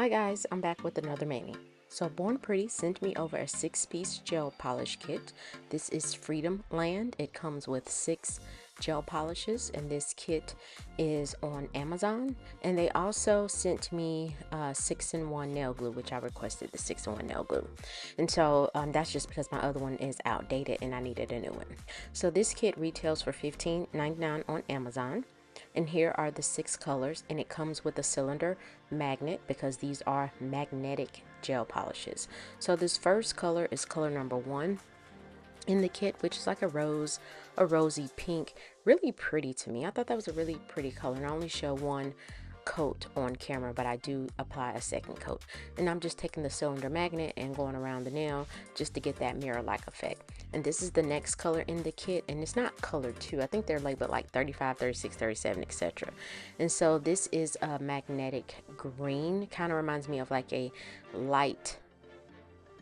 Hi guys, I'm back with another mani. So Born Pretty sent me over a 6-piece gel polish kit. This is Freedom Land. It comes with 6 gel polishes, and this kit is on Amazon. And they also sent me 6-in-1 nail glue, which I requested the 6-in-1 nail glue. And so that's just because my other one is outdated and I needed a new one. So this kit retails for $15.99 on Amazon. And here are the 6 colors, and it comes with a cylinder magnet because these are magnetic gel polishes. So this first color is color number 1 in the kit, which is like a rosy pink. Really pretty to me. I thought that was a really pretty color, and I only show one coat on camera, but I do apply a second coat. And I'm just taking the cylinder magnet and going around the nail just to get that mirror-like effect. And this is the next color in the kit, and it's not colored too. I think they're labeled like 35, 36, 37, etc. And so this is a magnetic green. Kind of reminds me of like a light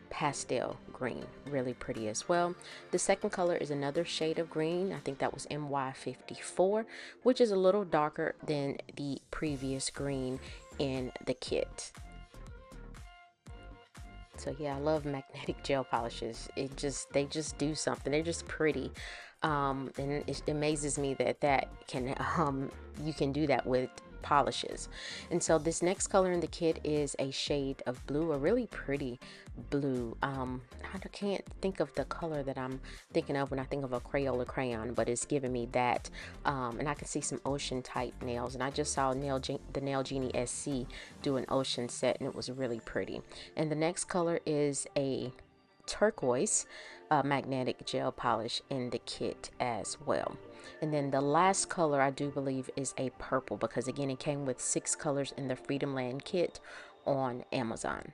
pastel green. Really pretty as well. The second color is another shade of green. I think that was 𝑻𝒊𝒔𝒉, which is a little darker than the previous green in the kit. So yeah, I love magnetic gel polishes. They just do something. They're just pretty. And it amazes me that you can do that with polishes. And so this next color in the kit is a shade of blue, a really pretty blue. I can't think of the color that I'm thinking of when I think of a Crayola crayon, but it's giving me that. And I can see some ocean type nails, and I just saw the Nail Genie SC do an ocean set, and it was really pretty. And the next color is a turquoise magnetic gel polish in the kit as well. And then the last color I do believe is a purple, because again it came with 6 colors in the Freedom Land kit on Amazon.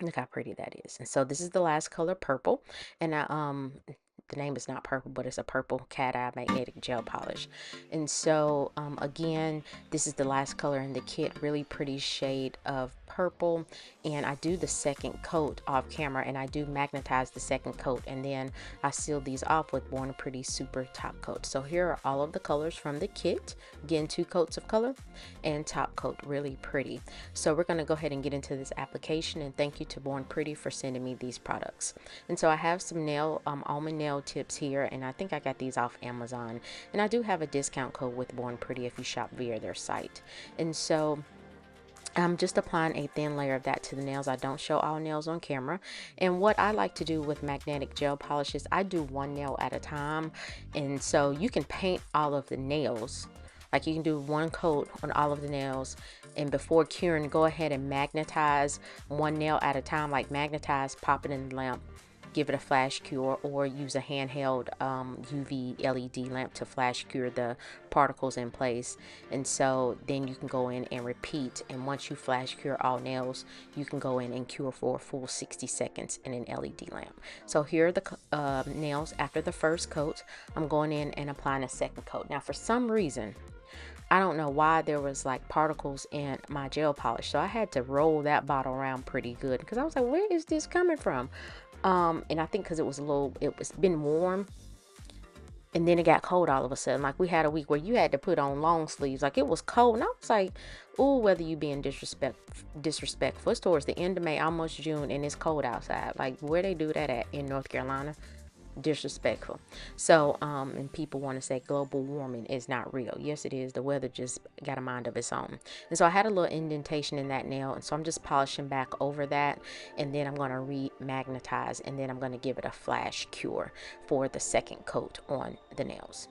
Look how pretty that is. And so this is the last color, purple, and the name is not purple, but it's a purple cat eye magnetic gel polish. And so again, this is the last color in the kit, really pretty shade of purple. And I do the second coat off camera, and I do magnetize the second coat, and then I seal these off with Born Pretty Super Top Coat. So here are all of the colors from the kit. Again, 2 coats of color and top coat. Really pretty. So we're going to go ahead and get into this application, and thank you to Born Pretty for sending me these products. And so I have some almond nail tips here, and I think I got these off Amazon, and I do have a discount code with Born Pretty if you shop via their site. And so I'm just applying a thin layer of that to the nails. I don't show all nails on camera. And what I like to do with magnetic gel polishes, I do one nail at a time. And so you can paint all of the nails, like you can do 1 coat on all of the nails, and before curing, go ahead and magnetize 1 nail at a time. Like magnetize, pop it in the lamp, give it a flash cure, or use a handheld UV LED lamp to flash cure the particles in place. And so then you can go in and repeat, and once you flash cure all nails, you can go in and cure for a full 60 seconds in an LED lamp. So here are the nails after the first coat. I'm going in and applying a second coat. Now for some reason, I don't know why, there was like particles in my gel polish, so I had to roll that bottle around pretty good, because I was like, where is this coming from? And I think because it was been warm, and then it got cold all of a sudden. Like we had a week where you had to put on long sleeves, like it was cold, and I was like, oh, whether you being disrespectful. It's towards the end of May, almost June, and it's cold outside. Like where they do that at in North Carolina? Disrespectful. So and people want to say global warming is not real. Yes, it is. The weather just got a mind of its own. And so I had a little indentation in that nail, and so I'm just polishing back over that, and then I'm going to re-magnetize, and then I'm going to give it a flash cure for the second coat on the nails.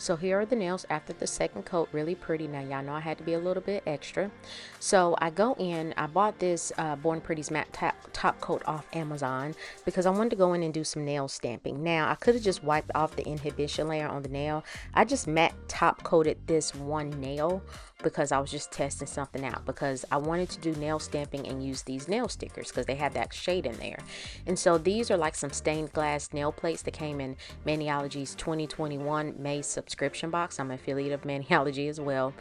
So here are the nails after the second coat. Really pretty. Now y'all know I had to be a little bit extra. So I go in, I bought this Born Pretty's matte top coat off Amazon because I wanted to go in and do some nail stamping. Now I could have just wiped off the inhibition layer on the nail. I just matte top coated this one nail because I was just testing something out, because I wanted to do nail stamping and use these nail stickers because they have that shade in there. And so these are like some stained glass nail plates that came in Maniology's 2021 May subscription box. I'm an affiliate of Maniology as well.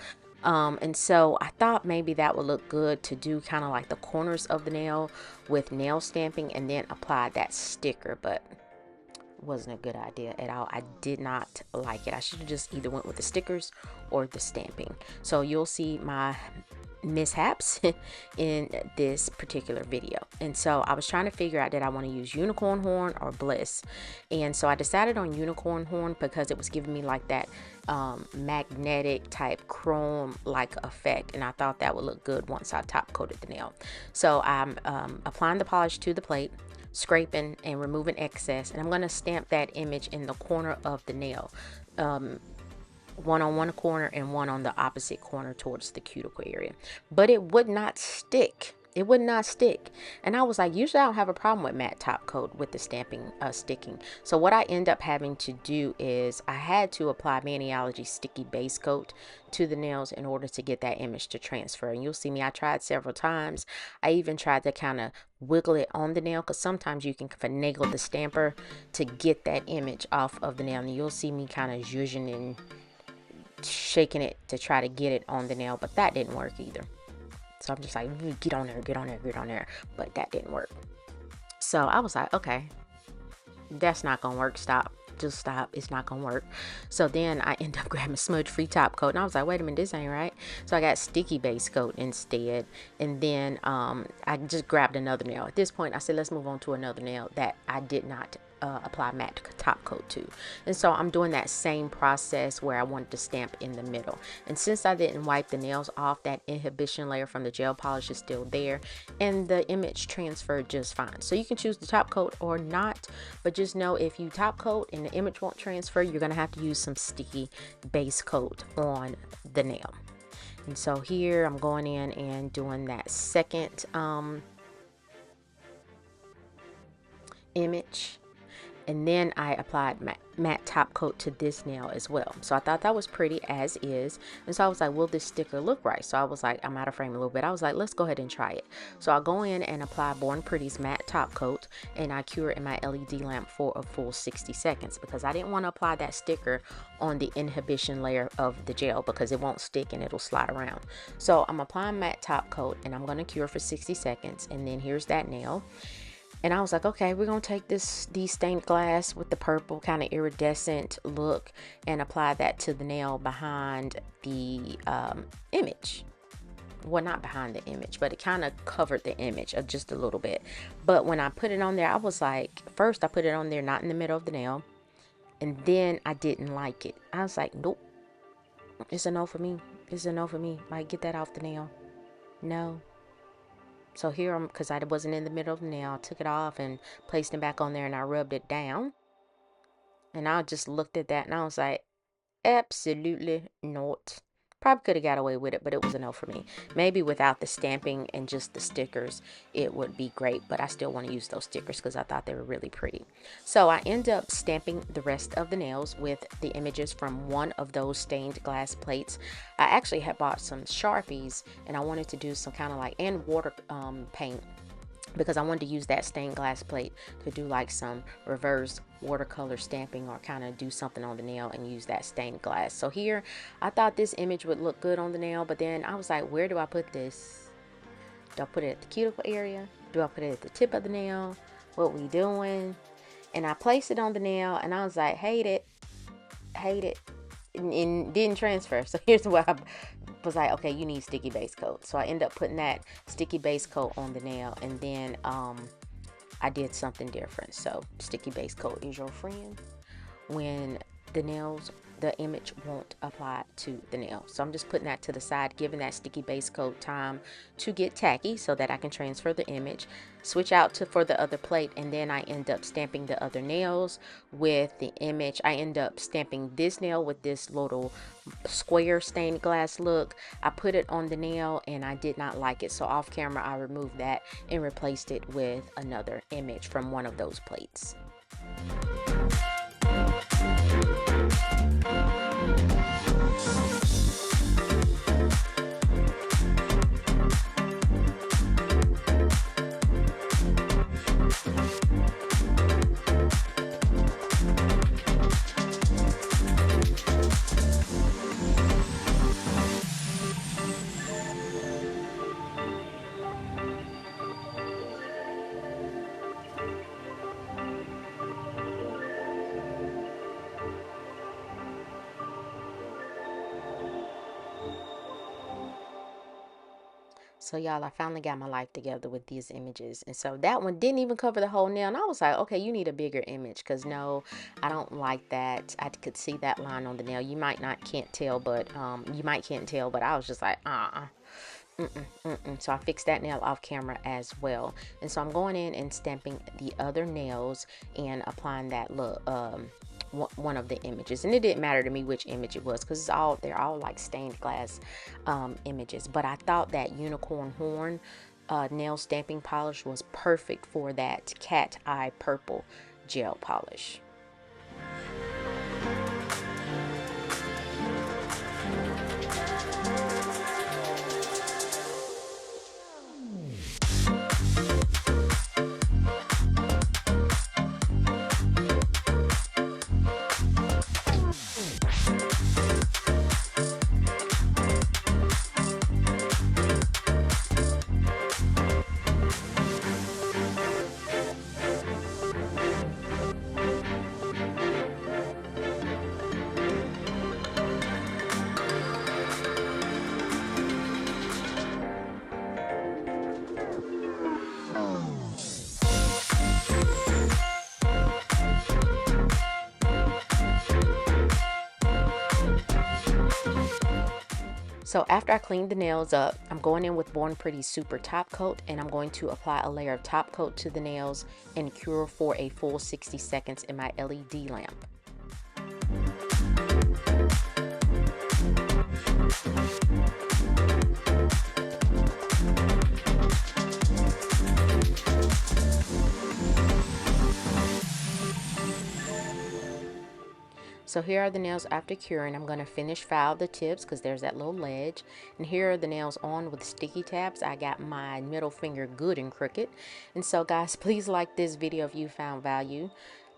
And so I thought maybe that would look good to do kind of like the corners of the nail with nail stamping and then apply that sticker, but wasn't a good idea at all. I did not like it. I should have just either went with the stickers or the stamping. So you'll see my mishaps in this particular video. And so I was trying to figure out, did I want to use unicorn horn or bliss? And so I decided on unicorn horn because it was giving me like that magnetic type chrome like effect, and I thought that would look good once I top coated the nail. So I'm applying the polish to the plate, scraping and removing excess, and I'm going to stamp that image in the corner of the nail, one on one corner and one on the opposite corner towards the cuticle area. But it would not stick. It would not stick. And I was like, usually I don't have a problem with matte top coat with the stamping sticking. So what I end up having to do is I had to apply Maniology sticky base coat to the nails in order to get that image to transfer. And you'll see me, I tried several times. I even tried to kind of wiggle it on the nail, because sometimes you can finagle the stamper to get that image off of the nail. And you'll see me kind of zhuzhing and shaking it to try to get it on the nail, but that didn't work either. So I'm just like, get on there, get on there, get on there. But that didn't work. So I was like, okay, that's not going to work. Stop. Just stop. It's not going to work. So then I end up grabbing smudge free top coat. And I was like, wait a minute, this ain't right. So I got sticky base coat instead. And then I just grabbed another nail. At this point, I said, let's move on to another nail that I did not apply matte top coat to. And so I'm doing that same process where I wanted to stamp in the middle. And since I didn't wipe the nails off, that inhibition layer from the gel polish is still there, and the image transferred just fine. So you can choose the top coat or not, but just know if you top coat and the image won't transfer, you're going to have to use some sticky base coat on the nail. And so here I'm going in and doing that second image. And then I applied matte top coat to this nail as well. So I thought that was pretty as is. And so I was like, will this sticker look right? So I was like, I'm out of frame a little bit. I was like, let's go ahead and try it. So I'll go in and apply Born Pretty's matte top coat, and I cure it in my LED lamp for a full 60 seconds because I didn't want to apply that sticker on the inhibition layer of the gel because it won't stick and it'll slide around. So I'm applying matte top coat and I'm going to cure for 60 seconds. And then here's that nail. And I was like, okay, we're going to take these stained glass with the purple kind of iridescent look and apply that to the nail behind the image. Well, not behind the image, but it kind of covered the image just a little bit. But when I put it on there, I was like, first I put it on there, not in the middle of the nail. And then I didn't like it. I was like, nope, it's a no for me. It's a no for me. Like, get that off the nail. No. So here I'm, because I wasn't in the middle of the nail, I took it off and placed it back on there and I rubbed it down. And I just looked at that and I was like, absolutely not. Probably could have got away with it, but it was a no for me. Maybe without the stamping and just the stickers, it would be great. But I still want to use those stickers because I thought they were really pretty. So I end up stamping the rest of the nails with the images from one of those stained glass plates. I actually had bought some Sharpies and I wanted to do some kind of like, and water paint, because I wanted to use that stained glass plate to do like some reverse watercolor stamping or kind of do something on the nail and use that stained glass. So here I thought this image would look good on the nail, but then I was like, where do I put this? Do I put it at the cuticle area? Do I put it at the tip of the nail? What we doing? And I placed it on the nail and I was like, hate it, and didn't transfer. So here's where I was like, okay, you need sticky base coat. So I end up putting that sticky base coat on the nail, and then I did something different. So sticky base coat is your friend when the the image won't apply to the nail. So I'm just putting that to the side, giving that sticky base coat time to get tacky so that I can transfer the image, switch out to for the other plate, and then I end up stamping the other nails with the image. I end up stamping this nail with this little square stained glass look. I put it on the nail and I did not like it, so off camera I removed that and replaced it with another image from one of those plates. So y'all, I finally got my life together with these images. And so that one didn't even cover the whole nail. And I was like, okay, you need a bigger image, because no, I don't like that. I could see that line on the nail. You might can't tell, but I was just like, So I fixed that nail off camera as well. And so I'm going in and stamping the other nails and applying that look, one of the images. And it didn't matter to me which image it was, because they're all like stained glass images. But I thought that unicorn horn nail stamping polish was perfect for that cat eye purple gel polish. So after I cleaned the nails up, I'm going in with Born Pretty Super Top Coat, and I'm going to apply a layer of top coat to the nails and cure for a full 60 seconds in my LED lamp. So here are the nails after curing. I'm going to finish file the tips because there's that little ledge. And here are the nails on with sticky tabs. I got my middle finger good and crooked. And so guys, please like this video if you found value.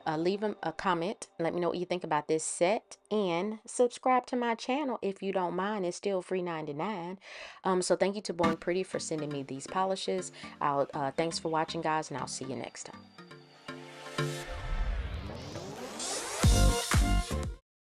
Leave a comment. Let me know what you think about this set. And subscribe to my channel if you don't mind. It's still free 99. So thank you to Born Pretty for sending me these polishes. Thanks for watching, guys, and I'll see you next time.